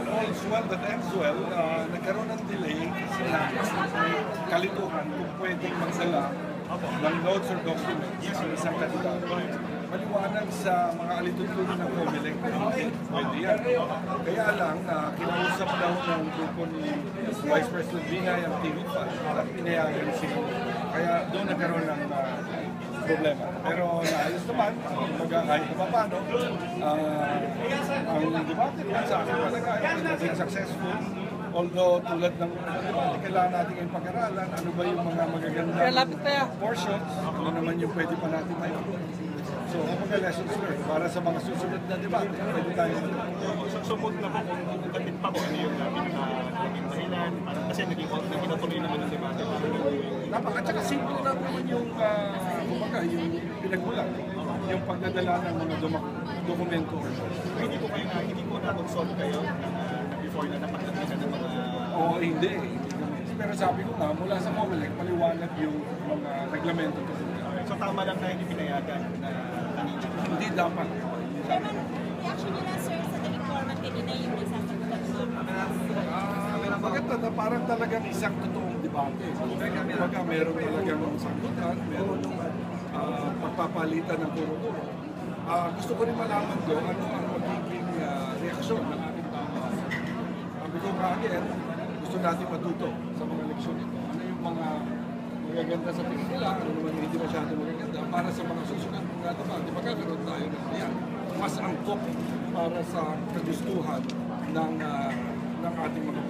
all's well that ends well, nagkaroon ng delay kasi kalituhan kung pwedeng magdala ng notes or documents ang isang kandidato. Maliwanag sa mga alitutunan ng COMELEC na hindi pwede yan. Kaya lang, kinausap daw ng grupo ni Vice President Binay ang TV5 at pinayagan siya. Kaya doon nagkaroon ng problema. Pero naayos naman, kahit pa paano, ang debate naman sa akin talaga ay naging successful. Although tulad ng kailangan natin yung pag-aralan, ano ba yung mga magagandang portions, ano naman yung pwede pa natin may-improve. So, mga lessons learned para sa mga susunod na debate, pwede tayo sumot na po kung kapit pa po ano yung naging dahilan, kasi natuloy naman yung debate. At saka simple lang naman yung, yung pinagmulan, yung pagdadala ng mga dokumento. Hindi ko na-consult kayo before na napagdating ng mga... Oo, hindi. Pero sabi ko nga, mula sa COMELEC, paliwanag yung mga reglamento. So tama lang na hindi pinayagan na kanina? Hindi dapat. Chairman, reaction nila sir sa naging format kanina yung nagsasagutan mo? Maganda na parang talagang isang totoong debate. Kumbaga meron talagang sagutan, meron pagpapalitan ng puro-puro. Gusto ko rin malaman doon ano ang magiging reaksyon ng ating tama. Sabi ko nga again, gusto natin matuto sa mga leksyon ito. Ano yung mga magaganda sa tingin nila, ano naman yung hindi masyado magaganda para sa mga susunod ng debate. Magkakaroon tayo ng yan. Mas angkop para sa kagustuhan ng ating mga